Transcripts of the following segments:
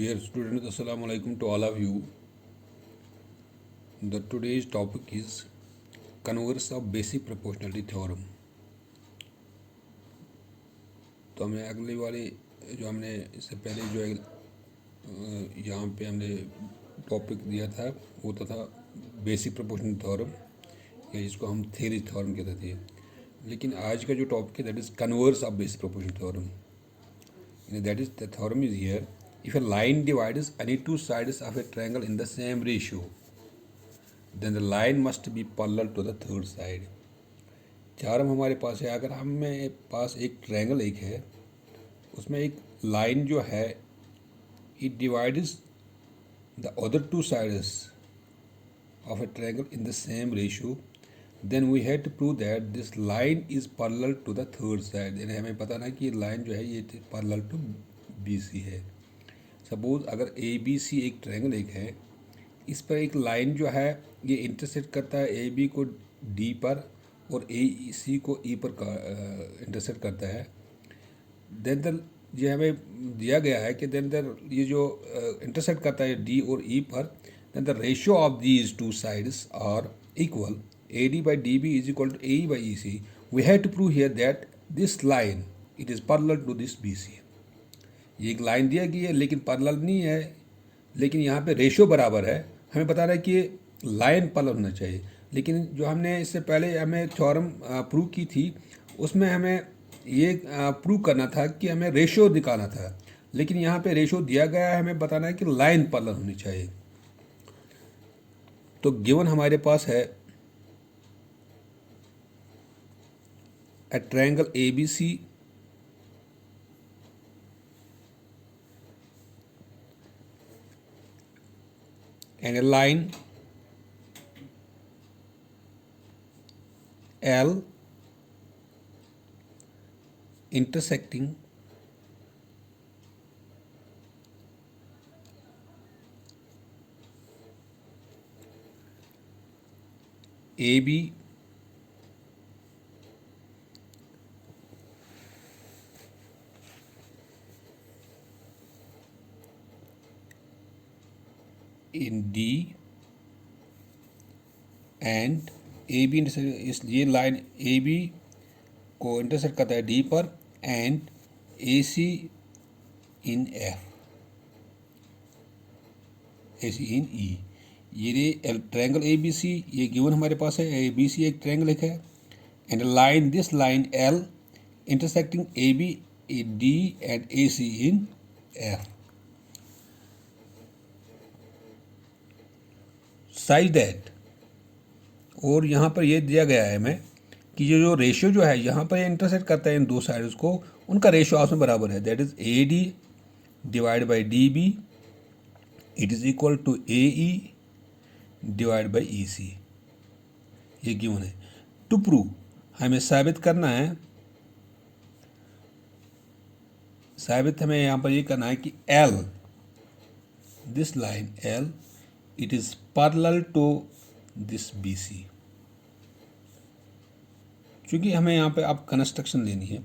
Dear students, Assalamu alaikum to all of you. The today's topic is converse of basic proportionality theorem. तो हमें अगली वाली जो हमने इससे पहले जो यहाँ पे हमने टॉपिक दिया था वो था बेसिक प्रोपोर्शनल थ्योरम, या जिसको हम थ्योरी थ्योरम कहते थे। लेकिन आज का जो टॉपिक है that is converse of basic proportional theorem. That is the theorem is here, if a line divides any two sides of a triangle in the same ratio, then the line must be parallel to the third side. Theorem हमारे पास है, अगर हमें पास एक triangle एक है, उसमें एक लाइन जो है it divides the other two sides of a triangle in the same ratio, then we have to prove that this line is parallel to the third side. यानी हमें पता ना कि लाइन जो है ये parallel to BC है। Suppose अगर ए बी सी एक ट्रायंगल एक है, इस पर एक लाइन जो है ये इंटरसेक्ट करता है ए बी को डी पर और ए सी को ई पर इंटरसेक्ट करता है। देन द ये हमें दिया गया है कि देन द ये जो इंटरसेक्ट करता है डी और ई पर, then the ratio of these two sides are equal, A D by D B is equal to A E by E C. We have to prove here that this line it is parallel to this B C. ये एक line दिया गई है लेकिन parallel नहीं है, लेकिन यहाँ पे रेशियो बराबर है। हमें बता रहा है कि लाइन पैरेलल होना चाहिए, लेकिन जो हमने इससे पहले हमें थ्योरम प्रूव की थी उसमें हमें ये प्रूव करना था कि हमें रेशियो निकालना था, लेकिन यहाँ पे रेशियो दिया गया है, हमें बताना है कि लाइन पैरेलल होनी चाहिए। तो गिवन हमारे पास है a triangle A B C and a line L intersecting AB in D and A B इस ये लाइन ए बी को इंटरसेक्ट करता है डी पर and A C in F, A C इन ई। ये ट्रायंगल ए बी सी ये given हमारे पास है, ए बी सी एक ट्रायंगल एक है and line this line L intersecting A B in D and A C in F such that. और यहाँ पर ये दिया गया है हमें कि ये जो रेशियो जो है यहाँ पर ये इंटरसेक्ट करता है इन दो साइड्स को, उनका रेशियो आपस में बराबर है। That is A D divide by D B it is equal to A E divide by E C. ये गिवन है। टू प्रूव हमें साबित करना है, साबित हमें यहाँ पर ये करना है कि L this line L it is parallel to this B C. क्योंकि हमें यहाँ पे अब कंस्ट्रक्शन लेनी है।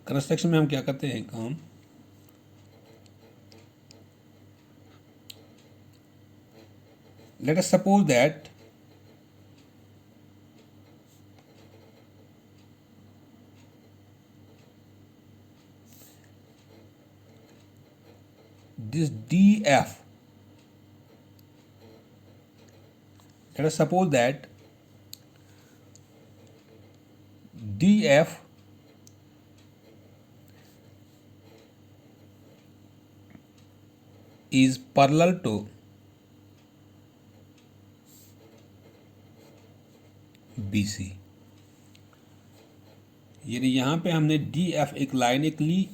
कंस्ट्रक्शन में हम क्या करते हैं काम, let us suppose that this DF, let us suppose that DF is parallel to BC। यानी यहाँ पे हमने DF एक लाइन एक ली,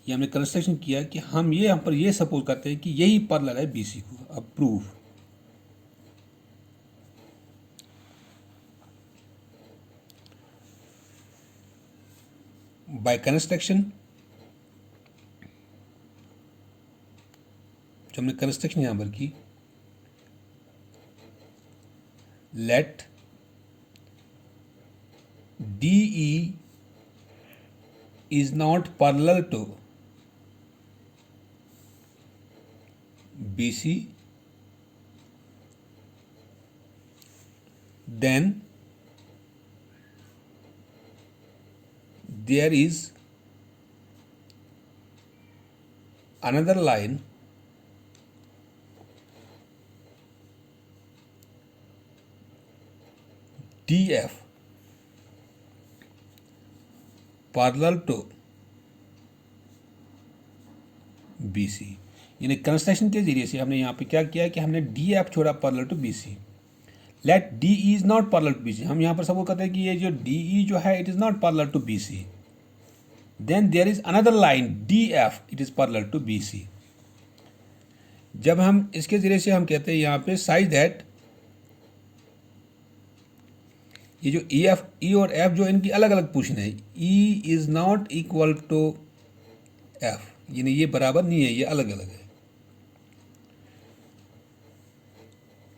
ये हमने कंस्ट्रक्शन किया कि हम ये यहाँ पर ये सपोज करते हैं कि यही पैरेलल है BC को। अब प्रूफ बाय कंस्ट्रक्शन, जो हमने कंस्ट्रक्शन यहाँ पर की, late DE is not parallel to BC, then there is another line DF parallel to BC। यानी कंस्ट्रक्शन के जरिए से हमने यहाँ पे क्या किया कि हमने DF छोड़ा parallel to BC। Let DE is not parallel to BC। हम यहाँ पर सपोज करते हैं कि ये जो DE जो है it is not parallel to BC। Then there is another line DF, it is parallel to BC। जब हम इसके जरिए से हम कहते हैं यहाँ पे साइज दैट ये जो E और F जो इनकी अलग अलग पोजीशन है, E is not equal to F, यानी ये बराबर नहीं है, ये अलग अलग है।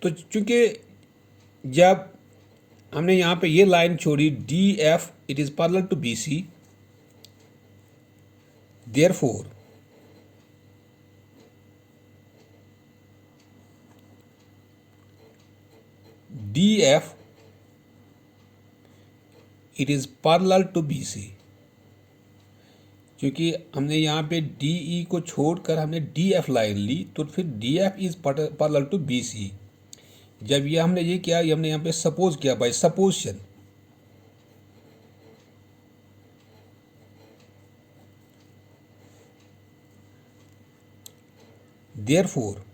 तो चूंकि जब हमने यहाँ पे ये लाइन छोड़ी DF it is parallel to BC, therefore DF it is parallel to BC। क्योंकि हमने यहाँ पे DE को छोड़कर हमने DF लाइन ली, तो फिर DF is parallel to BC। जब ये हमने ये किया, ये हमने यहाँ पे सपोज किया बाय सपोजिशन, देयरफॉर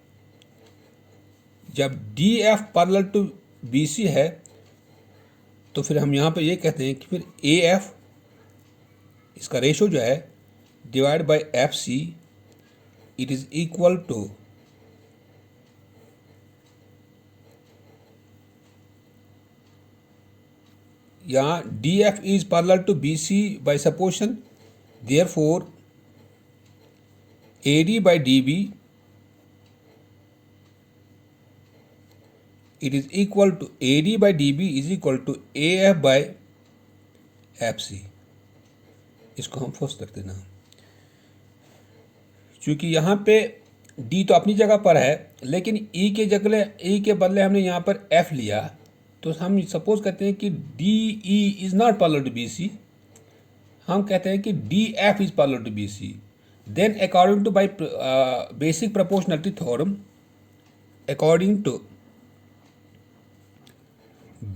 जब DF पैरेलल टू BC है तो फिर हम यहाँ पे ये कहते हैं कि फिर AF इसका रेशो जो है divide by FC it is equal to यहाँ DF is parallel to BC by supposition, therefore AD by DB it is equal to AD by DB is equal to AF by FC। इसको हम first रख देना, क्योंकि यहाँ पे D तो अपनी जगह पर है, लेकिन E के बदले हमने यहाँ पर F लिया, तो हम सपोज करते हैं कि DE is not parallel to BC। हम कहते हैं कि DF is parallel to BC। Then according to by basic proportionality theorem, according to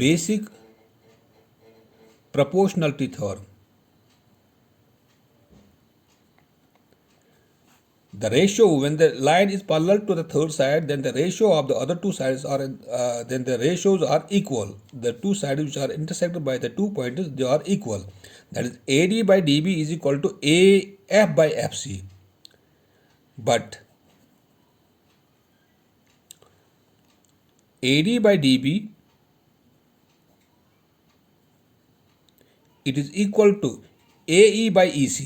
basic proportionality theorem, the ratio when the line is parallel to the third side, then the ratio of the other two sides are then the ratios are equal. The two sides which are intersected by the 2 points, they are equal. That is AD by DB is equal to AF by FC. But AD by DB it is equal to AE by EC.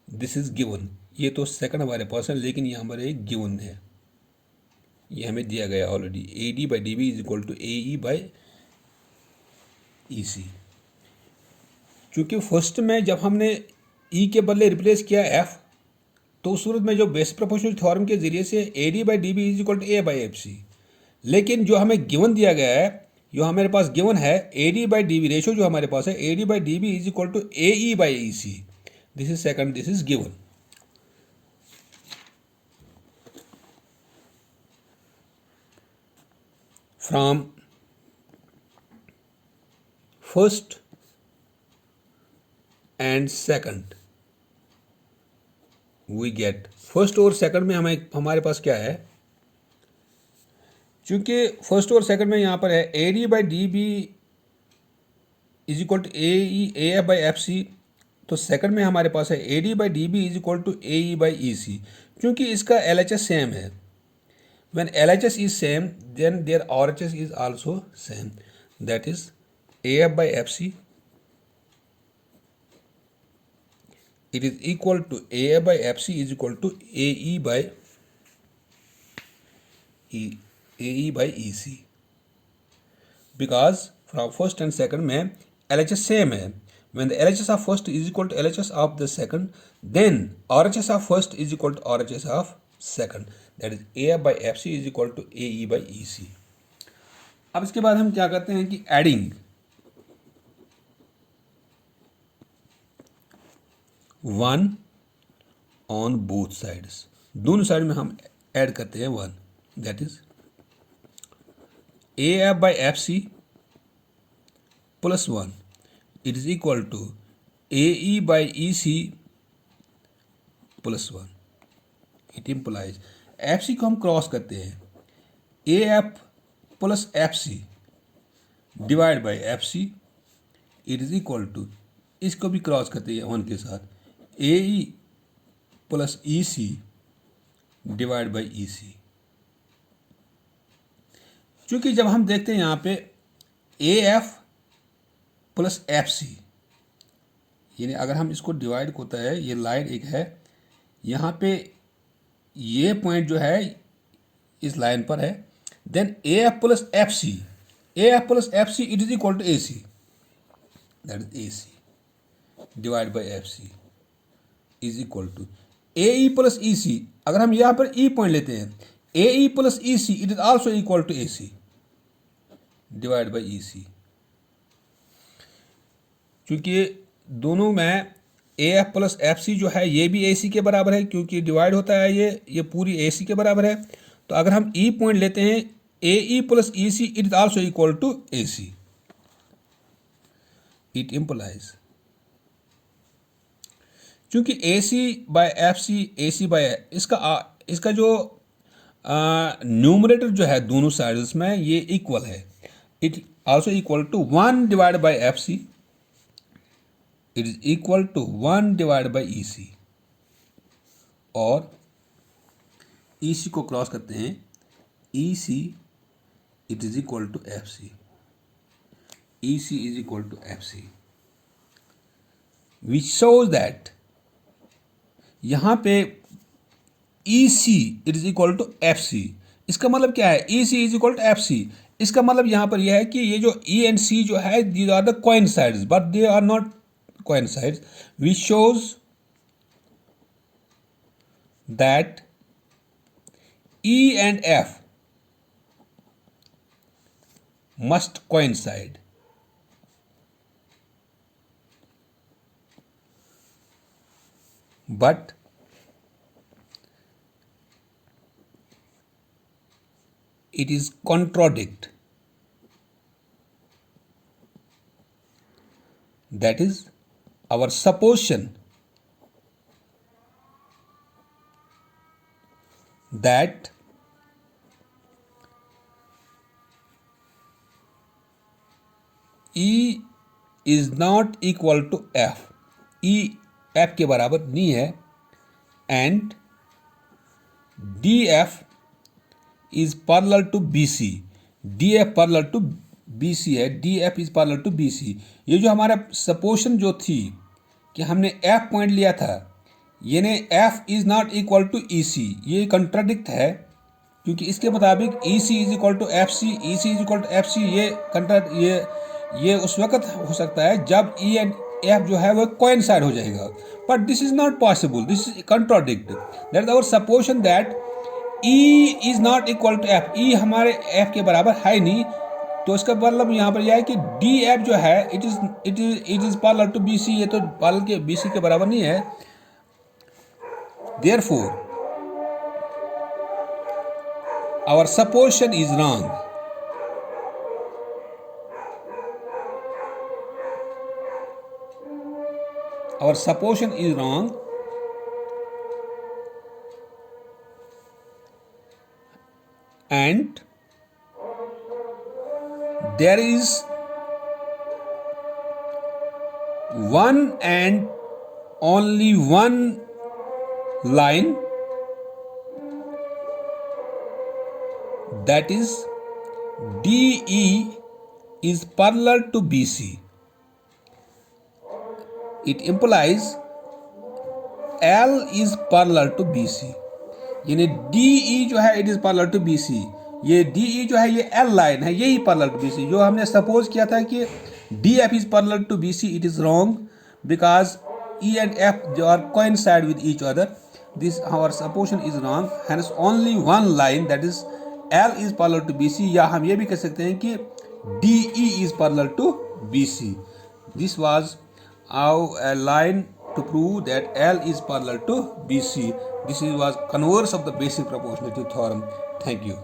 This is given. ये तो second हमारे पास है, लेकिन ये हमारे given है, ये हमें दिया गया already. AD by DB is equal to AE by EC। चूंकि फर्स्ट में जब हमने E के बदले रिप्लेस किया F, तो उस सूरत में जो बेसिक प्रोपोर्शनल थ्योरम के जरिए से AD by DB is equal to A by FC। लेकिन जो हमें गिवन दिया गया है, जो हमारे पास गिवन है AD by DB रेशो जो हमारे पास है AD by DB is equal to AE by EC। This is second, this is given. From first and second we get, first और सेकंड में हमारे पास क्या है, चूंकि फर्स्ट और सेकंड में यहाँ पर है AD by DB is equal to AF by FC, तो सेकंड में हमारे पास है AD by DB is equal to AE by EC। क्योंकि इसका LHS सेम है, when LHS is same then their RHS is also same, that is AF by FC it is equal to AF by FC is equal to AE by EC, because from first and second में LHS same है, when the LHS of first is equal to LHS of the second, then RHS of first is equal to RHS of second, that is AF by FC is equal to AE by EC. अब इसके बाद हम क्या करते हैं कि adding 1 on both sides, दोनों side में हम ऐड करते हैं 1, that is AF by FC plus 1 it is equal to AE by EC plus 1. It implies FC को हम क्रॉस करते हैं, AF plus FC divide by FC it is equal to, इसको भी क्रॉस करते हैं 1 के साथ, AE plus EC divide by EC. क्योंकि जब हम देखते हैं यहाँ पे AF प्लस FC, यानी अगर हम इसको डिवाइड होता है, ये लाइन एक है, यहाँ पे ये पॉइंट जो है इस लाइन पर है, then AF plus FC it is equal to AC, that is AC divide by FC is equal to AE plus EC. अगर हम यहाँ पर E पॉइंट लेते हैं, AE plus EC it is also equal to AC divide by EC. क्योंकि दोनों में AF plus FC जो है ये भी AC के बराबर है, क्योंकि डिवाइड होता है ये पूरी AC के बराबर है. तो अगर हम E पॉइंट लेते हैं, AE plus EC it is also equal to AC. It implies, क्योंकि AC by FC AC by इसका जो न्यूमरेटर जो है दोनों साइड्स में ये इक्वल है, it also equal to 1 divide by FC it is equal to 1 divide by EC. और EC को क्रॉस करते हैं, EC it is equal to FC, EC is equal to FC, which shows that यहाँ पे EC it is equal to FC. इसका मतलब क्या है, EC is equal to FC. इसका मतलब यहाँ पर यह है कि ये जो E एंड C जो है these are the coincides, but they are not coincides, which shows that E and F must coincide. But it is contradict. That is our supposition that E is not equal to F, E F के बराबर नहीं है, and DF is parallel to BC, DF parallel to BC है, DF is parallel to BC. ये जो हमारा supposition जो थी कि हमने F पॉइंट लिया था, यानी F is not equal to EC, ये कंट्राडिक्ट है, क्योंकि इसके मुताबिक EC is equal to FC, EC is equal to FC, ये उस वक्त हो सकता है जब E एंड F जो है वो कोइंसाइड हो जाएगा, but this is not possible, this is contradict. That is our supposition that E is not equal to F, E हमारे F के बराबर है नहीं. तो इसका मतलब यहाँ पर यह है कि DF जो है it is parallel to BC, ये तो पैरेलल के BC के बराबर नहीं है. Therefore our supposition is wrong. Our supposition is wrong, and there is one and only one line, that is DE is parallel to BC. It implies L is parallel to BC, यानी DE जो है it is parallel to BC, ये DE जो है ये L line है, यही parallel to BC. जो हमने सपोज किया था कि DF is parallel to BC, it is wrong because E and F they are coincide with each other. This our supposition is wrong. Hence only one line, that is L is parallel to BC. या हम ये भी कह सकते हैं कि DE is parallel to BC. This was our line to prove that L is parallel to BC. This was converse of the basic proportionality theorem. Thank you.